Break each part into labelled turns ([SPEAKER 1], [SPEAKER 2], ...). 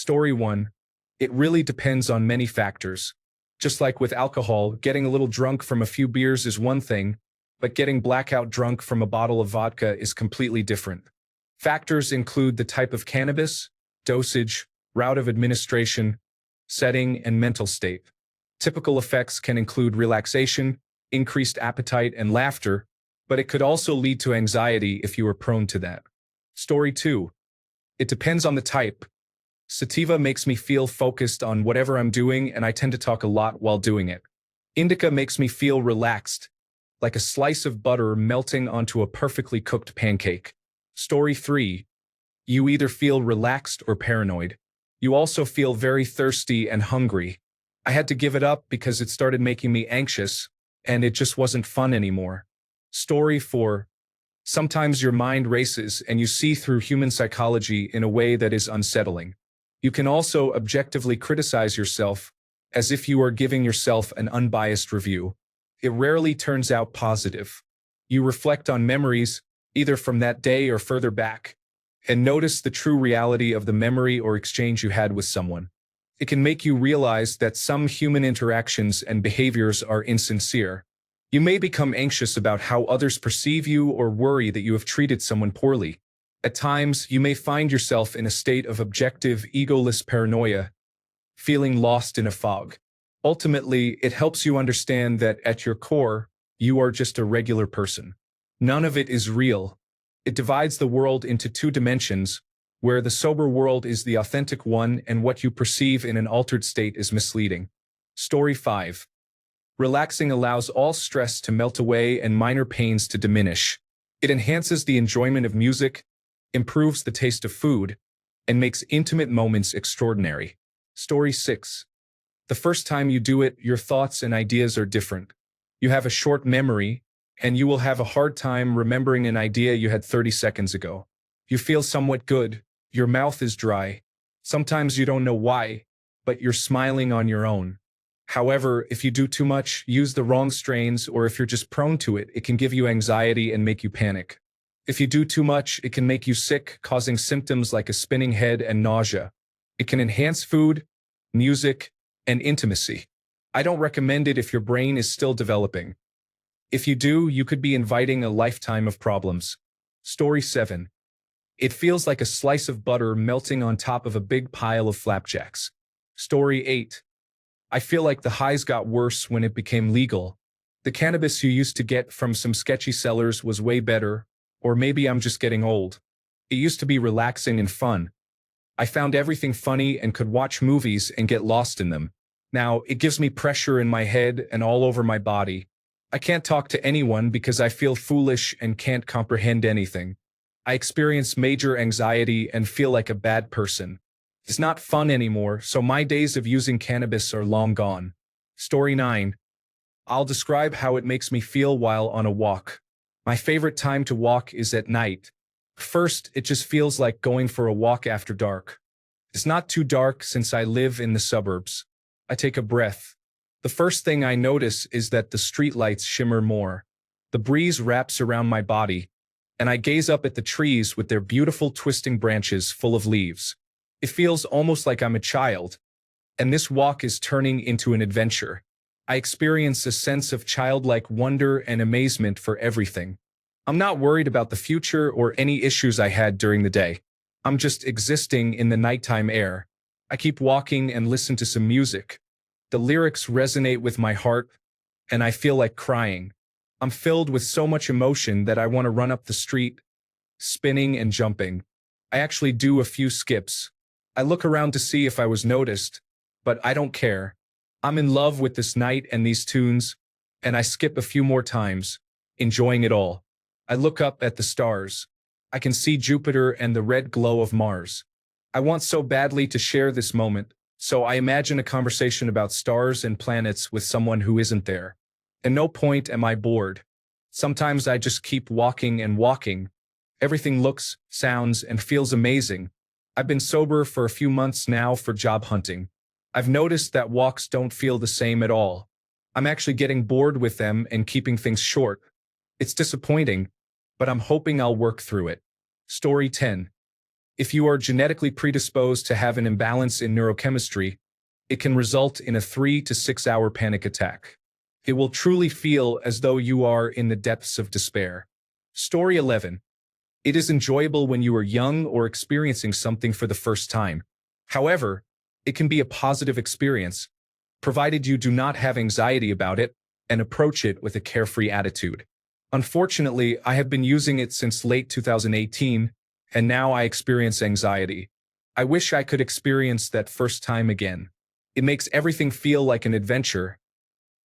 [SPEAKER 1] Story 1. It really depends on many factors. Just like with alcohol, getting a little drunk from a few beers is one thing, but getting blackout drunk from a bottle of vodka is completely different. Factors include the type of cannabis, dosage, route of administration, setting, and mental state. Typical effects can include relaxation, increased appetite, and laughter, but it could also lead to anxiety if you are prone to that. Story 2. It depends on the type. Sativa makes me feel focused on whatever I'm doing, and I tend to talk a lot while doing it. Indica makes me feel relaxed, like a slice of butter melting onto a perfectly cooked pancake. Story 3. You either feel relaxed or paranoid. You also feel very thirsty and hungry. I had to give it up because it started making me anxious, and it just wasn't fun anymore. Story 4. Sometimes your mind races and you see through human psychology in a way that is unsettling. You can also objectively criticize yourself, as if you are giving yourself an unbiased review. It rarely turns out positive. You reflect on memories, either from that day or further back, and notice the true reality of the memory or exchange you had with someone. It can make you realize that some human interactions and behaviors are insincere. You may become anxious about how others perceive you or worry that you have treated someone poorly. At times, you may find yourself in a state of objective, egoless paranoia, feeling lost in a fog. Ultimately, it helps you understand that at your core, you are just a regular person. None of it is real. It divides the world into two dimensions, where the sober world is the authentic one and what you perceive in an altered state is misleading. Story 5. Relaxing allows all stress to melt away and minor pains to diminish. It enhances the enjoyment of music, improves the taste of food, and makes intimate moments extraordinary. Story 6. The first time you do it, your thoughts and ideas are different. You have a short memory, and you will have a hard time remembering an idea you had 30 seconds ago. You feel somewhat good, your mouth is dry. Sometimes you don't know why, but you're smiling on your own. However, if you do too much, use the wrong strains, or if you're just prone to it, it can give you anxiety and make you panic. If you do too much, it can make you sick, causing symptoms like a spinning head and nausea. It can enhance food, music, and intimacy. I don't recommend it if your brain is still developing. If you do, you could be inviting a lifetime of problems. Story 7. It feels like a slice of butter melting on top of a big pile of flapjacks. Story 8. I feel like the highs got worse when it became legal. The cannabis you used to get from some sketchy sellers was way better, or maybe I'm just getting old. It used to be relaxing and fun. I found everything funny and could watch movies and get lost in them. Now, it gives me pressure in my head and all over my body. I can't talk to anyone because I feel foolish and can't comprehend anything. I experience major anxiety and feel like a bad person. It's not fun anymore, so my days of using cannabis are long gone. Story 9. I'll describe how it makes me feel while on a walk. My favorite time to walk is at night. First, it just feels like going for a walk after dark. It's not too dark since I live in the suburbs. I take a breath. The first thing I notice is that the streetlights shimmer more. The breeze wraps around my body, and I gaze up at the trees with their beautiful twisting branches full of leaves. It feels almost like I'm a child, and this walk is turning into an adventure. I experience a sense of childlike wonder and amazement for everything. I'm not worried about the future or any issues I had during the day. I'm just existing in the nighttime air. I keep walking and listen to some music. The lyrics resonate with my heart, and I feel like crying. I'm filled with so much emotion that I want to run up the street, spinning and jumping. I actually do a few skips. I look around to see if I was noticed, but I don't care. I'm in love with this night and these tunes, and I skip a few more times, enjoying it all. I look up at the stars. I can see Jupiter and the red glow of Mars. I want so badly to share this moment, so I imagine a conversation about stars and planets with someone who isn't there. At no point am I bored. Sometimes I just keep walking and walking. Everything looks, sounds, and feels amazing. I've been sober for a few months now for job hunting. I've noticed that walks don't feel the same at all. I'm actually getting bored with them and keeping things short. It's disappointing, but I'm hoping I'll work through it. Story 10. If you are genetically predisposed to have an imbalance in neurochemistry, it can result in a 3 to 6 hour panic attack. It will truly feel as though you are in the depths of despair. Story 11. It is enjoyable when you are young or experiencing something for the first time. However, it can be a positive experience, provided you do not have anxiety about it and approach it with a carefree attitude. Unfortunately, I have been using it since late 2018, and now I experience anxiety. I wish I could experience that first time again. It makes everything feel like an adventure,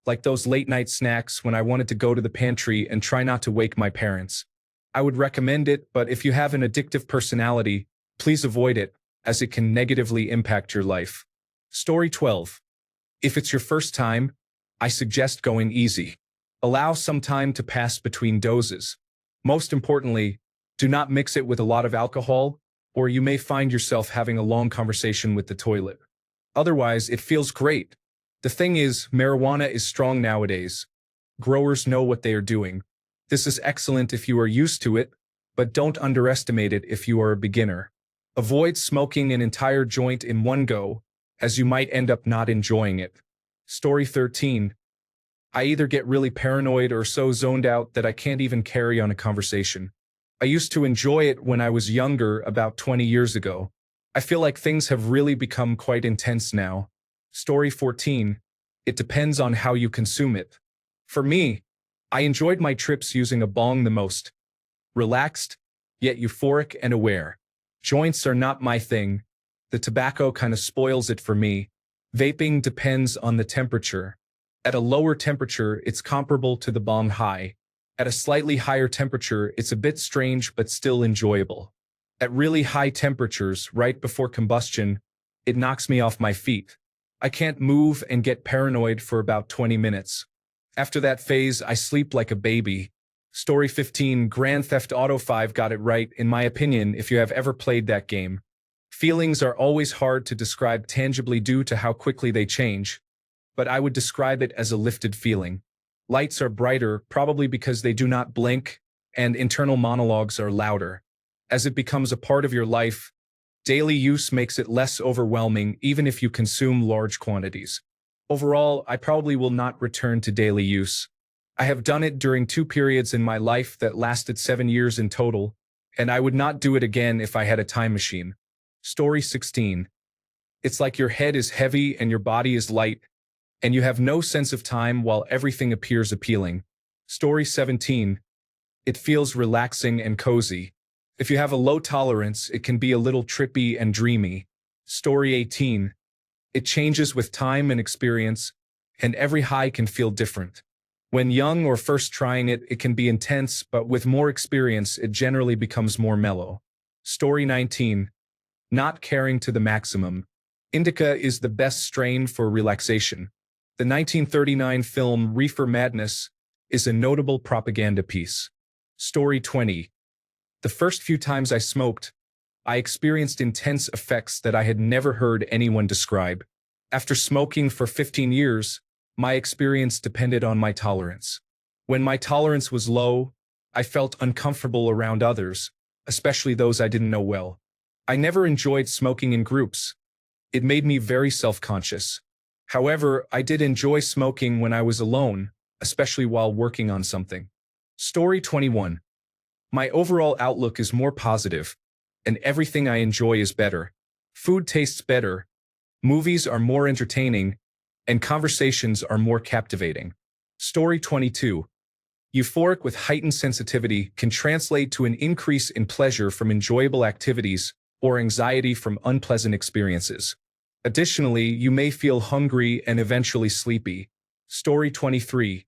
[SPEAKER 1] like those late-night snacks when I wanted to go to the pantry and try not to wake my parents. I would recommend it, but if you have an addictive personality, please avoid it, as it can negatively impact your life. Story 12. If it's your first time, I suggest going easy. Allow some time to pass between doses. Most importantly, do not mix it with a lot of alcohol, or you may find yourself having a long conversation with the toilet. Otherwise, it feels great. The thing is, marijuana is strong nowadays. Growers know what they are doing. This is excellent if you are used to it, but don't underestimate it if you are a beginner. Avoid smoking an entire joint in one go, as you might end up not enjoying it. Story 13. I either get really paranoid or so zoned out that I can't even carry on a conversation. I used to enjoy it when I was younger, about 20 years ago. I feel like things have really become quite intense now. Story 14. It depends on how you consume it. For me, I enjoyed my trips using a bong the most. Relaxed, yet euphoric and aware. Joints are not my thing. The tobacco kind of spoils it for me. Vaping depends on the temperature. At a lower temperature, it's comparable to the bong high. At a slightly higher temperature, it's a bit strange but still enjoyable. At really high temperatures, right before combustion, it knocks me off my feet. I can't move and get paranoid for about 20 minutes. After that phase, I sleep like a baby. Story 15. Grand Theft Auto 5 got it right, in my opinion, if you have ever played that game. Feelings are always hard to describe tangibly due to how quickly they change, but I would describe it as a lifted feeling. Lights are brighter, probably because they do not blink, and internal monologues are louder. As it becomes a part of your life, daily use makes it less overwhelming even if you consume large quantities. Overall, I probably will not return to daily use. I have done it during 2 periods in my life that lasted 7 years in total, and I would not do it again if I had a time machine. Story 16. It's like your head is heavy and your body is light, and you have no sense of time while everything appears appealing. Story 17. It feels relaxing and cozy. If you have a low tolerance, it can be a little trippy and dreamy. Story 18. It changes with time and experience, and every high can feel different. When young or first trying it, it can be intense, but with more experience, it generally becomes more mellow. Story 19. Not caring to the maximum. Indica is the best strain for relaxation. The 1939 film Reefer Madness is a notable propaganda piece. Story 20. The first few times I smoked, I experienced intense effects that I had never heard anyone describe. After smoking for 15 years, my experience depended on my tolerance. When my tolerance was low, I felt uncomfortable around others, especially those I didn't know well. I never enjoyed smoking in groups. It made me very self-conscious. However, I did enjoy smoking when I was alone, especially while working on something. Story 21. My overall outlook is more positive, and everything I enjoy is better. Food tastes better, movies are more entertaining, and conversations are more captivating. Story 22. Euphoric with heightened sensitivity can translate to an increase in pleasure from enjoyable activities or anxiety from unpleasant experiences. Additionally, you may feel hungry and eventually sleepy. Story 23.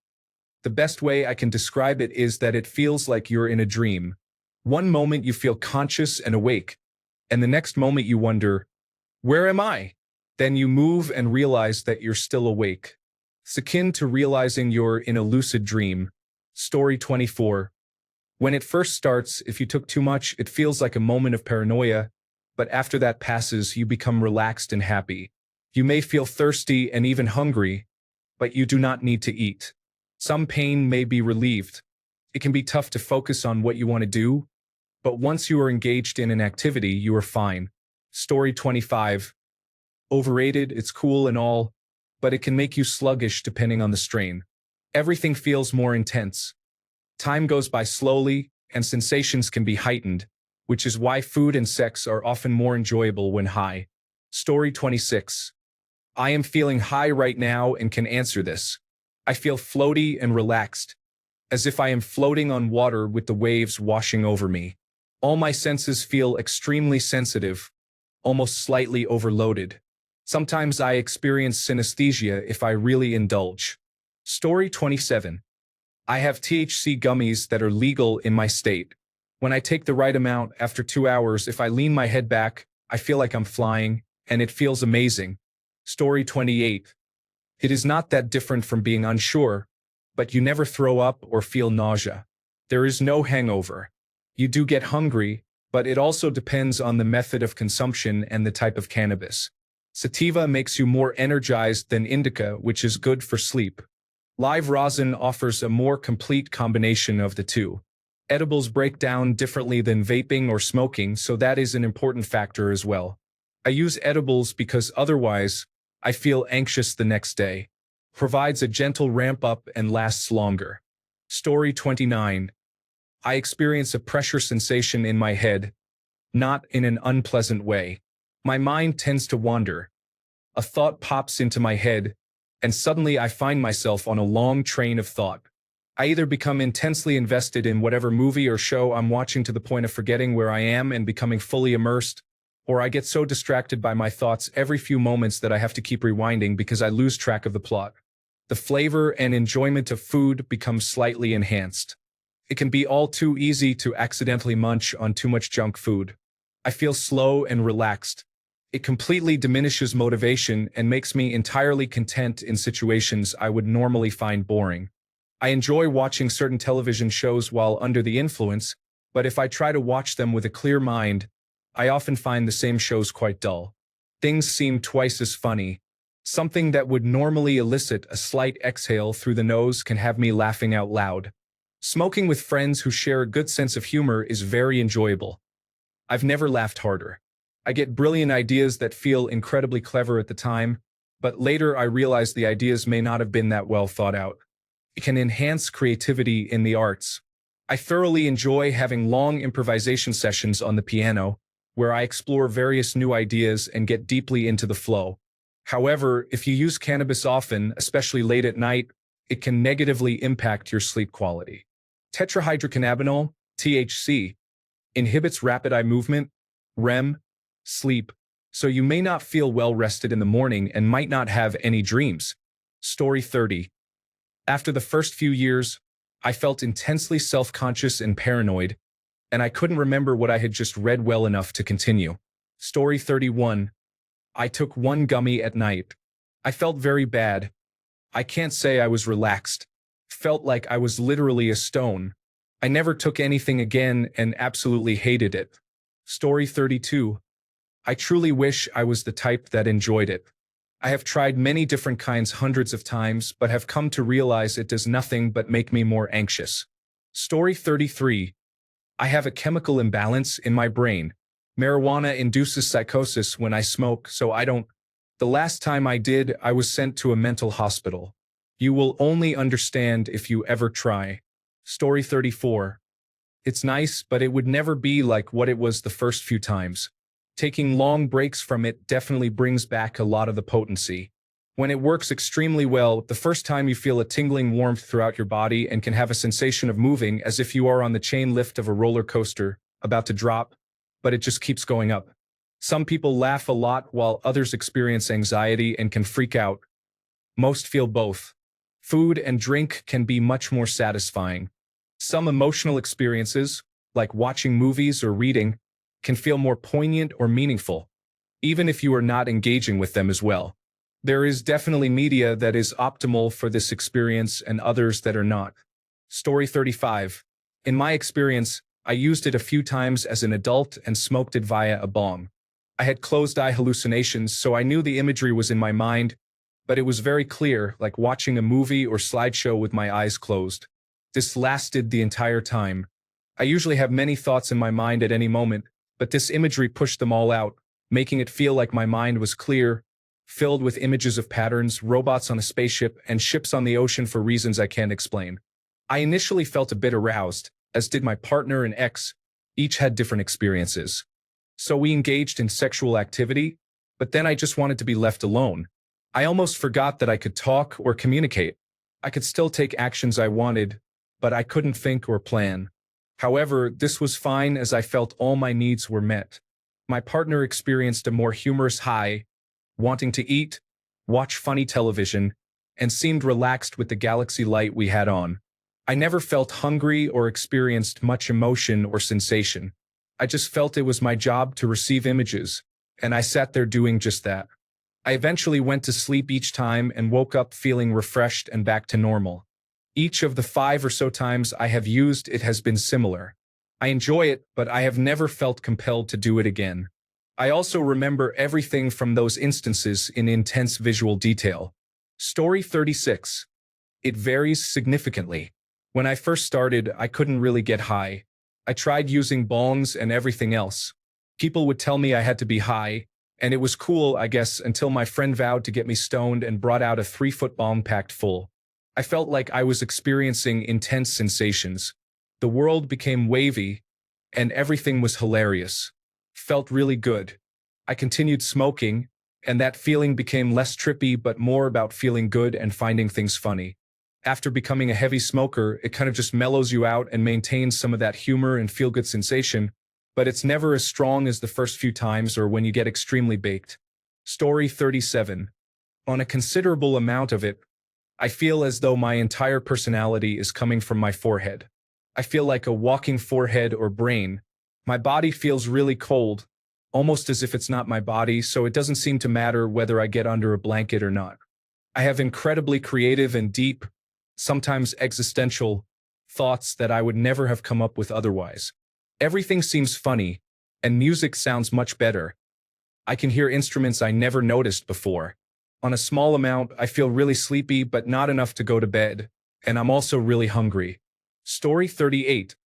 [SPEAKER 1] The best way I can describe it is that it feels like you're in a dream. One moment you feel conscious and awake, and the next moment you wonder, where am I? Then you move and realize that you're still awake. It's akin to realizing you're in a lucid dream. Story 24. When it first starts, if you took too much, it feels like a moment of paranoia, but after that passes, you become relaxed and happy. You may feel thirsty and even hungry, but you do not need to eat. Some pain may be relieved. It can be tough to focus on what you want to do, but once you are engaged in an activity, you are fine. Story 25. Overrated, it's cool and all, but it can make you sluggish depending on the strain. Everything feels more intense. Time goes by slowly, and sensations can be heightened, which is why food and sex are often more enjoyable when high. Story 26. I am feeling high right now and can answer this. I feel floaty and relaxed, as if I am floating on water with the waves washing over me. All my senses feel extremely sensitive, almost slightly overloaded. Sometimes I experience synesthesia if I really indulge. Story 27. I have THC gummies that are legal in my state. When I take the right amount after 2 hours, if I lean my head back, I feel like I'm flying, and it feels amazing. Story 28. It is not that different from being unsure, but you never throw up or feel nausea. There is no hangover. You do get hungry, but it also depends on the method of consumption and the type of cannabis. Sativa makes you more energized than indica, which is good for sleep. Live rosin offers a more complete combination of the two. Edibles break down differently than vaping or smoking, so that is an important factor as well. I use edibles because otherwise, I feel anxious the next day. Provides a gentle ramp up and lasts longer. Story 29. I experience a pressure sensation in my head, not in an unpleasant way. My mind tends to wander. A thought pops into my head, and suddenly I find myself on a long train of thought. I either become intensely invested in whatever movie or show I'm watching to the point of forgetting where I am and becoming fully immersed, or I get so distracted by my thoughts every few moments that I have to keep rewinding because I lose track of the plot. The flavor and enjoyment of food becomes slightly enhanced. It can be all too easy to accidentally munch on too much junk food. I feel slow and relaxed. It completely diminishes motivation and makes me entirely content in situations I would normally find boring. I enjoy watching certain television shows while under the influence, but if I try to watch them with a clear mind, I often find the same shows quite dull. Things seem twice as funny. Something that would normally elicit a slight exhale through the nose can have me laughing out loud. Smoking with friends who share a good sense of humor is very enjoyable. I've never laughed harder. I get brilliant ideas that feel incredibly clever at the time, but later I realize the ideas may not have been that well thought out. It can enhance creativity in the arts. I thoroughly enjoy having long improvisation sessions on the piano, where I explore various new ideas and get deeply into the flow. However, if you use cannabis often, especially late at night, it can negatively impact your sleep quality. Tetrahydrocannabinol, THC, inhibits rapid eye movement, REM, sleep, so you may not feel well rested in the morning and might not have any dreams. Story 30. After the first few years, I felt intensely self-conscious and paranoid, and I couldn't remember what I had just read well enough to continue. Story 31. I took one gummy at night. I felt very bad. I can't say I was relaxed. Felt like I was literally a stone. I never took anything again and absolutely hated it. Story 32. I truly wish I was the type that enjoyed it. I have tried many different kinds hundreds of times, but have come to realize it does nothing but make me more anxious. Story 33. I have a chemical imbalance in my brain. Marijuana induces psychosis when I smoke, so I don't. The last time I did, I was sent to a mental hospital. You will only understand if you ever try. Story 34. It's nice, but it would never be like what it was the first few times. Taking long breaks from it definitely brings back a lot of the potency. When it works extremely well, the first time you feel a tingling warmth throughout your body and can have a sensation of moving as if you are on the chain lift of a roller coaster, about to drop, but it just keeps going up. Some people laugh a lot while others experience anxiety and can freak out. Most feel both. Food and drink can be much more satisfying. Some emotional experiences, like watching movies or reading, can feel more poignant or meaningful, even if you are not engaging with them as well. There is definitely media that is optimal for this experience and others that are not. Story 35. In my experience, I used it a few times as an adult and smoked it via a bong. I had closed-eye hallucinations, so I knew the imagery was in my mind, but it was very clear, like watching a movie or slideshow with my eyes closed. This lasted the entire time. I usually have many thoughts in my mind at any moment, but this imagery pushed them all out, making it feel like my mind was clear, filled with images of patterns, robots on a spaceship, and ships on the ocean for reasons I can't explain. I initially felt a bit aroused, as did my partner and ex. Each had different experiences. So we engaged in sexual activity, but then I just wanted to be left alone. I almost forgot that I could talk or communicate. I could still take actions I wanted, but I couldn't think or plan. However, this was fine as I felt all my needs were met. My partner experienced a more humorous high, wanting to eat, watch funny television, and seemed relaxed with the galaxy light we had on. I never felt hungry or experienced much emotion or sensation. I just felt it was my job to receive images, and I sat there doing just that. I eventually went to sleep each time and woke up feeling refreshed and back to normal. Each of the 5 or so times I have used it has been similar. I enjoy it, but I have never felt compelled to do it again. I also remember everything from those instances in intense visual detail. Story 36. It varies significantly. When I first started, I couldn't really get high. I tried using bongs and everything else. People would tell me I had to be high, and it was cool, I guess, until my friend vowed to get me stoned and brought out a 3-foot bong packed full. I felt like I was experiencing intense sensations. The world became wavy, and everything was hilarious. Felt really good. I continued smoking, and that feeling became less trippy but more about feeling good and finding things funny. After becoming a heavy smoker, it kind of just mellows you out and maintains some of that humor and feel-good sensation, but it's never as strong as the first few times or when you get extremely baked. Story 37. On a considerable amount of it, I feel as though my entire personality is coming from my forehead. I feel like a walking forehead or brain. My body feels really cold, almost as if it's not my body, so it doesn't seem to matter whether I get under a blanket or not. I have incredibly creative and deep, sometimes existential, thoughts that I would never have come up with otherwise. Everything seems funny, and music sounds much better. I can hear instruments I never noticed before. On a small amount, I feel really sleepy but not enough to go to bed, and I'm also really hungry. Story 38.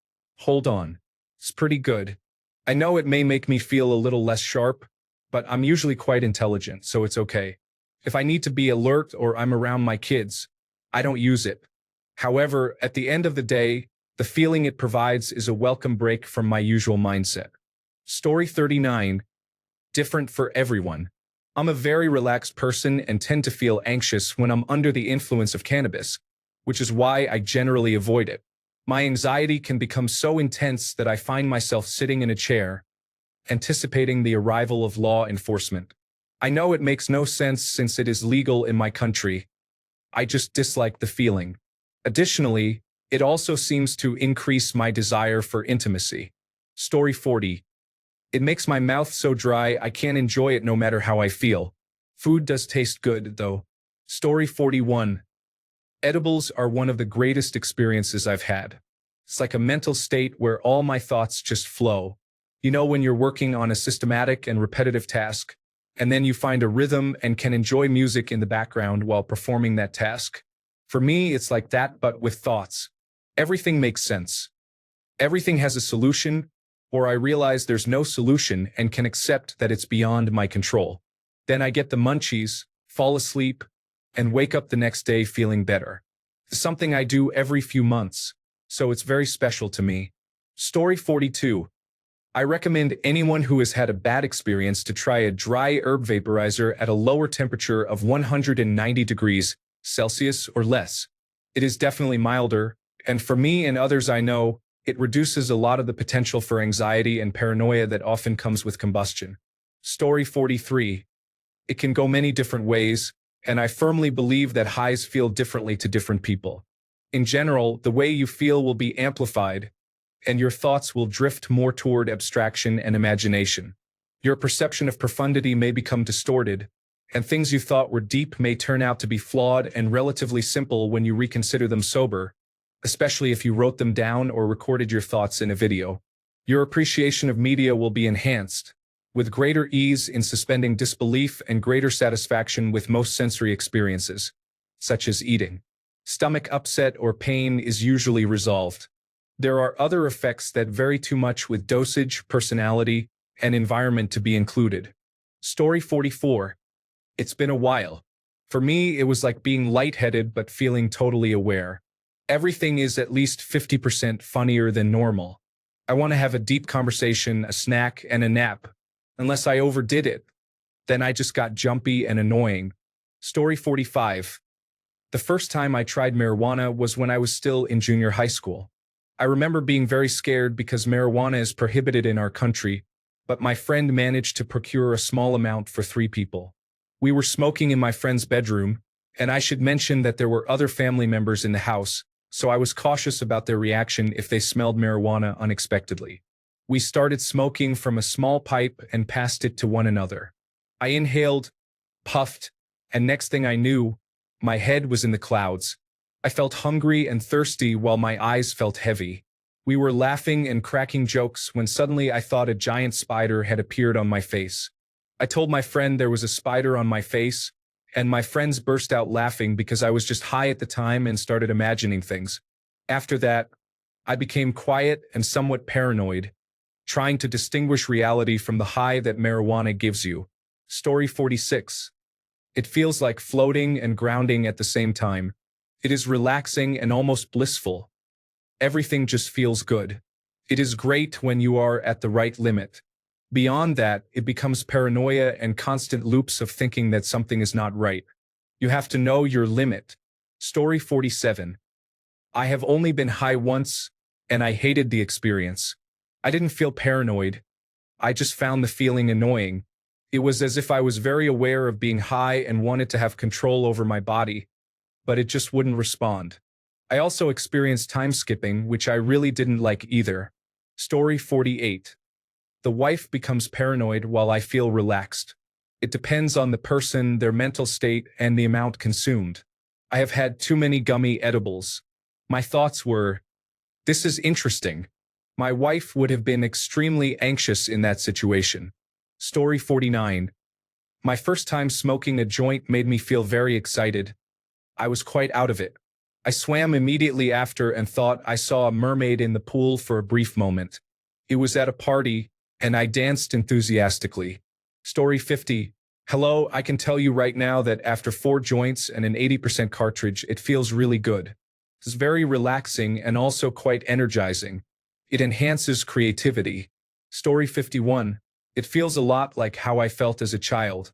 [SPEAKER 1] Hold on. It's pretty good. I know it may make me feel a little less sharp, but I'm usually quite intelligent, so it's okay. If I need to be alert or I'm around my kids, I don't use it. However, at the end of the day, the feeling it provides is a welcome break from my usual mindset. Story 39. Different for everyone. I'm a very relaxed person and tend to feel anxious when I'm under the influence of cannabis, which is why I generally avoid it. My anxiety can become so intense that I find myself sitting in a chair, anticipating the arrival of law enforcement. I know it makes no sense since it is legal in my country. I just dislike the feeling. Additionally, it also seems to increase my desire for intimacy. Story 40. It makes my mouth so dry I can't enjoy it no matter how I feel. Food does taste good, though. Story 41. Edibles are one of the greatest experiences I've had. It's like a mental state where all my thoughts just flow. You know, when you're working on a systematic and repetitive task, and then you find a rhythm and can enjoy music in the background while performing that task? For me, it's like that, but with thoughts. Everything makes sense. Everything has a solution, or I realize there's no solution and can accept that it's beyond my control. Then I get the munchies, fall asleep, and wake up the next day feeling better. It's something I do every few months, so it's very special to me. Story 42. I recommend anyone who has had a bad experience to try a dry herb vaporizer at a lower temperature of 190 degrees Celsius or less. It is definitely milder, and for me and others I know, it reduces a lot of the potential for anxiety and paranoia that often comes with combustion. Story 43. It can go many different ways, and I firmly believe that highs feel differently to different people. In general, the way you feel will be amplified, and your thoughts will drift more toward abstraction and imagination. Your perception of profundity may become distorted, and things you thought were deep may turn out to be flawed and relatively simple when you reconsider them sober, especially if you wrote them down or recorded your thoughts in a video. Your appreciation of media will be enhanced, with greater ease in suspending disbelief and greater satisfaction with most sensory experiences, such as eating. Stomach upset or pain is usually resolved. There are other effects that vary too much with dosage, personality, and environment to be included. Story 44. It's been a while. For me, it was like being lightheaded but feeling totally aware. Everything is at least 50% funnier than normal. I want to have a deep conversation, a snack, and a nap. Unless I overdid it. Then I just got jumpy and annoying. Story 45. The first time I tried marijuana was when I was still in junior high school. I remember being very scared because marijuana is prohibited in our country, but my friend managed to procure a small amount for 3 people. We were smoking in my friend's bedroom, and I should mention that there were other family members in the house, so I was cautious about their reaction if they smelled marijuana unexpectedly. We started smoking from a small pipe and passed it to one another. I inhaled, puffed, and next thing I knew, my head was in the clouds. I felt hungry and thirsty while my eyes felt heavy. We were laughing and cracking jokes when suddenly I thought a giant spider had appeared on my face. I told my friend there was a spider on my face, and my friends burst out laughing because I was just high at the time and started imagining things. After that, I became quiet and somewhat paranoid, trying to distinguish reality from the high that marijuana gives you. Story 46. It feels like floating and grounding at the same time. It is relaxing and almost blissful. Everything just feels good. It is great when you are at the right limit. Beyond that, it becomes paranoia and constant loops of thinking that something is not right. You have to know your limit. Story 47. I have only been high once, and I hated the experience. I didn't feel paranoid. I just found the feeling annoying. It was as if I was very aware of being high and wanted to have control over my body, but it just wouldn't respond. I also experienced time skipping, which I really didn't like either. Story 48. The wife becomes paranoid while I feel relaxed. It depends on the person, their mental state, and the amount consumed. I have had too many gummy edibles. My thoughts were, this is interesting. My wife would have been extremely anxious in that situation. Story 49. My first time smoking a joint made me feel very excited. I was quite out of it. I swam immediately after and thought I saw a mermaid in the pool for a brief moment. It was at a party, and I danced enthusiastically. Story 50. Hello, I can tell you right now that after 4 joints and an 80% cartridge, it feels really good. It's very relaxing and also quite energizing. It enhances creativity. Story 51. It feels a lot like how I felt as a child.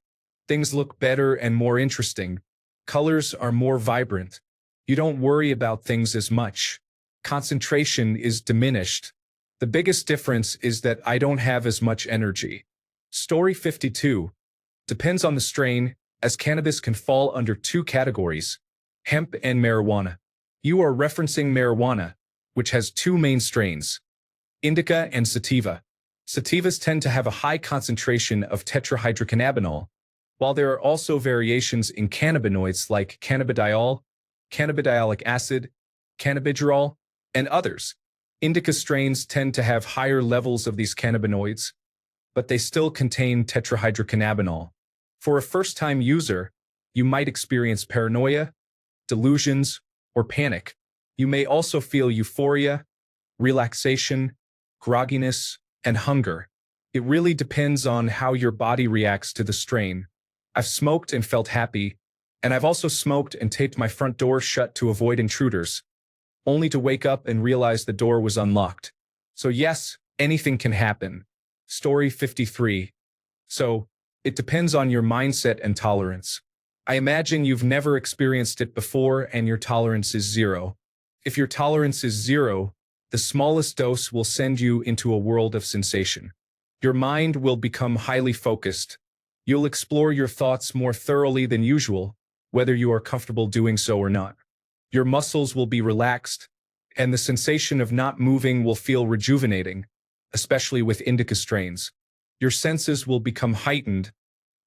[SPEAKER 1] Things look better and more interesting. Colors are more vibrant. You don't worry about things as much. Concentration is diminished. The biggest difference is that I don't have as much energy. Story 52. Depends on the strain, as cannabis can fall under 2 categories, hemp and marijuana. You are referencing marijuana, which has 2 main strains, indica and sativa. Sativas tend to have a high concentration of tetrahydrocannabinol, while there are also variations in cannabinoids like cannabidiol, cannabidiolic acid, cannabigerol, and others. Indica strains tend to have higher levels of these cannabinoids, but they still contain tetrahydrocannabinol. For a first-time user, you might experience paranoia, delusions, or panic. You may also feel euphoria, relaxation, grogginess, and hunger. It really depends on how your body reacts to the strain. I've smoked and felt happy, and I've also smoked and taped my front door shut to avoid intruders, only to wake up and realize the door was unlocked. So yes, anything can happen. Story 53. So, it depends on your mindset and tolerance. I imagine you've never experienced it before and your tolerance is 0. If your tolerance is 0, the smallest dose will send you into a world of sensation. Your mind will become highly focused. You'll explore your thoughts more thoroughly than usual, whether you are comfortable doing so or not. Your muscles will be relaxed, and the sensation of not moving will feel rejuvenating, especially with indica strains. Your senses will become heightened,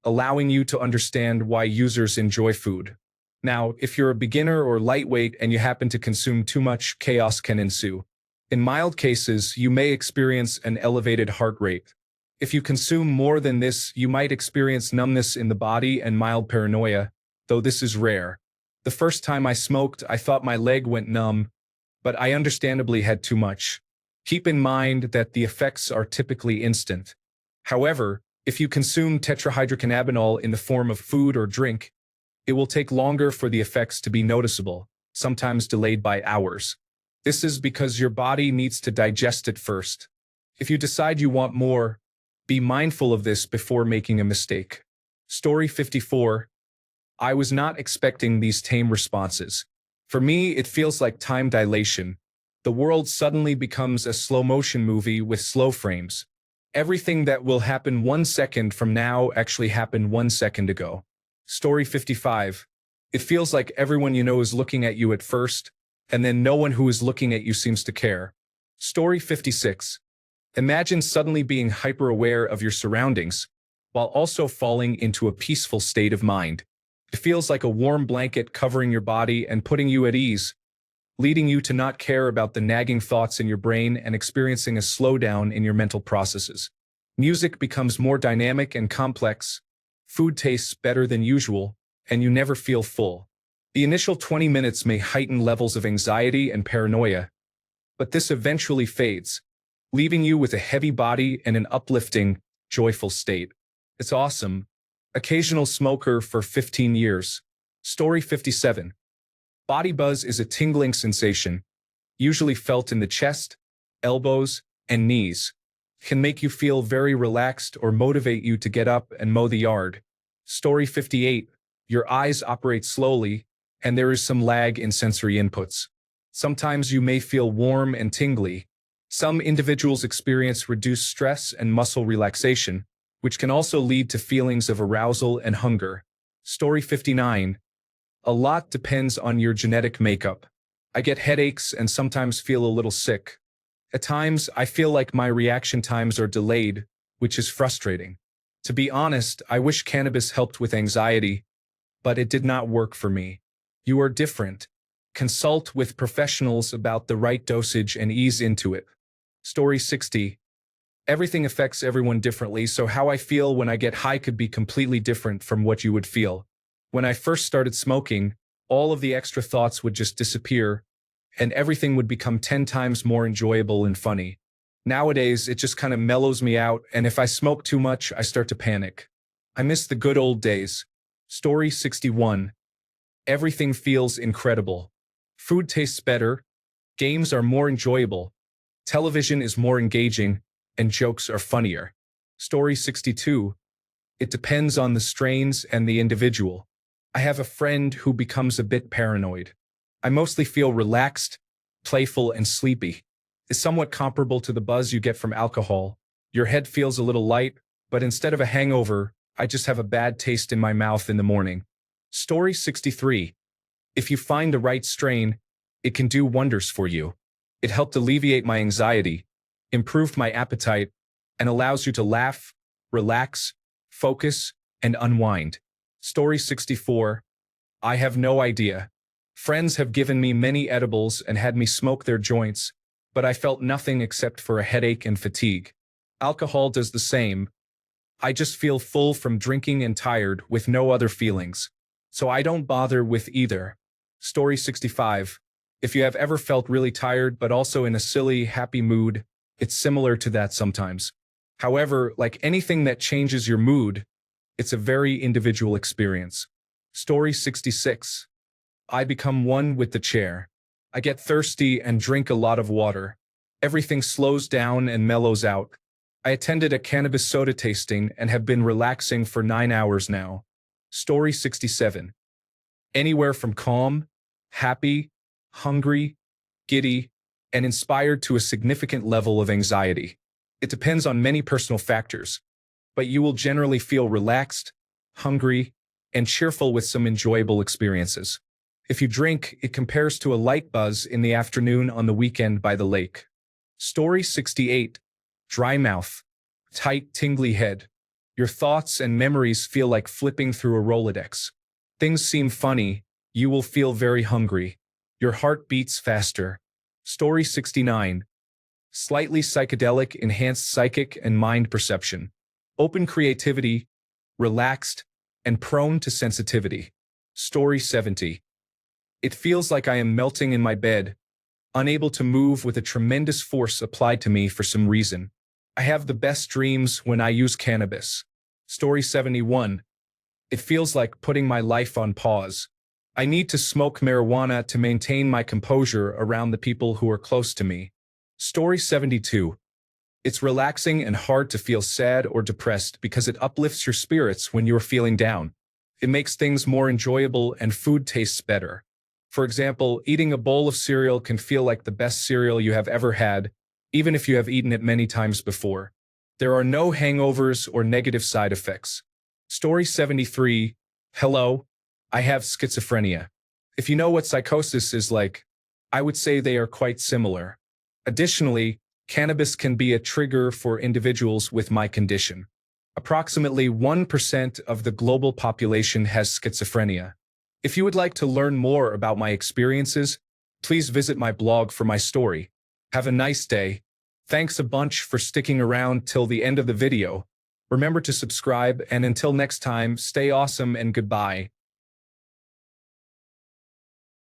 [SPEAKER 1] allowing you to understand why users enjoy food. Now, if you're a beginner or lightweight and you happen to consume too much, chaos can ensue. In mild cases, you may experience an elevated heart rate. If you consume more than this, you might experience numbness in the body and mild paranoia, though this is rare. The first time I smoked, I thought my leg went numb, but I understandably had too much. Keep in mind that the effects are typically instant. However, if you consume tetrahydrocannabinol in the form of food or drink, it will take longer for the effects to be noticeable, sometimes delayed by hours. This is because your body needs to digest it first. If you decide you want more, be mindful of this before making a mistake. Story 54. I was not expecting these tame responses. For me, it feels like time dilation. The world suddenly becomes a slow-motion movie with slow frames. Everything that will happen 1 second from now actually happened 1 second ago. Story 55. It feels like everyone you know is looking at you at first, and then no one who is looking at you seems to care. Story 56. Imagine suddenly being hyper-aware of your surroundings, while also falling into a peaceful state of mind. It feels like a warm blanket covering your body and putting you at ease, leading you to not care about the nagging thoughts in your brain and experiencing a slowdown in your mental processes. Music becomes more dynamic and complex, food tastes better than usual, and you never feel full. The initial 20 minutes may heighten levels of anxiety and paranoia, but this eventually fades, leaving you with a heavy body and an uplifting, joyful state. It's awesome. Occasional smoker for 15 years. Story 57. Body buzz is a tingling sensation, usually felt in the chest, elbows, and knees. It can make you feel very relaxed or motivate you to get up and mow the yard. Story 58. Your eyes operate slowly, and there is some lag in sensory inputs. Sometimes you may feel warm and tingly. Some individuals experience reduced stress and muscle relaxation, which can also lead to feelings of arousal and hunger. Story 59. A lot depends on your genetic makeup. I get headaches and sometimes feel a little sick. At times, I feel like my reaction times are delayed, which is frustrating. To be honest, I wish cannabis helped with anxiety, but it did not work for me. You are different. Consult with professionals about the right dosage and ease into it. Story 60. Everything affects everyone differently, so how I feel when I get high could be completely different from what you would feel. When I first started smoking, all of the extra thoughts would just disappear, and everything would become 10 times more enjoyable and funny. Nowadays, it just kind of mellows me out, and if I smoke too much, I start to panic. I miss the good old days. Story 61. Everything feels incredible. Food tastes better, games are more enjoyable, television is more engaging, and jokes are funnier. Story 62. It depends on the strains and the individual. I have a friend who becomes a bit paranoid. I mostly feel relaxed, playful, and sleepy. It's somewhat comparable to the buzz you get from alcohol. Your head feels a little light, but instead of a hangover, I just have a bad taste in my mouth in the morning. Story 63. If you find the right strain, it can do wonders for you. It helped alleviate my anxiety, improved my appetite, and allows you to laugh, relax, focus, and unwind. Story 64. I have no idea. Friends have given me many edibles and had me smoke their joints, but I felt nothing except for a headache and fatigue. Alcohol does the same. I just feel full from drinking and tired with no other feelings. So I don't bother with either. Story 65. If you have ever felt really tired but also in a silly, happy mood, it's similar to that sometimes. However, like anything that changes your mood, it's a very individual experience. Story 66. I become one with the chair. I get thirsty and drink a lot of water. Everything slows down and mellows out. I attended a cannabis soda tasting and have been relaxing for 9 hours now. Story 67. Anywhere from calm, happy, hungry, giddy, and inspired to a significant level of anxiety. It depends on many personal factors, but you will generally feel relaxed, hungry, and cheerful with some enjoyable experiences. If you drink, it compares to a light buzz in the afternoon on the weekend by the lake. Story 68. Dry mouth. Tight, tingly head. Your thoughts and memories feel like flipping through a Rolodex. Things seem funny. You will feel very hungry. Your heart beats faster. Story 69. Slightly psychedelic, enhanced psychic and mind perception. Open creativity, relaxed, and prone to sensitivity. Story 70. It feels like I am melting in my bed, unable to move with a tremendous force applied to me for some reason. I have the best dreams when I use cannabis. Story 71. It feels like putting my life on pause. I need to smoke marijuana to maintain my composure around the people who are close to me. Story 72. It's relaxing and hard to feel sad or depressed because it uplifts your spirits when you're feeling down. It makes things more enjoyable and food tastes better. For example, eating a bowl of cereal can feel like the best cereal you have ever had, even if you have eaten it many times before. There are no hangovers or negative side effects. Story 73. Hello, I have schizophrenia. If you know what psychosis is like, I would say they are quite similar. Additionally, cannabis can be a trigger for individuals with my condition. Approximately 1% of the global population has schizophrenia. If you would like to learn more about my experiences, please visit my blog for my story. Have a nice day. Thanks a bunch for sticking around till the end of the video. Remember to subscribe, and until next time, stay awesome and goodbye.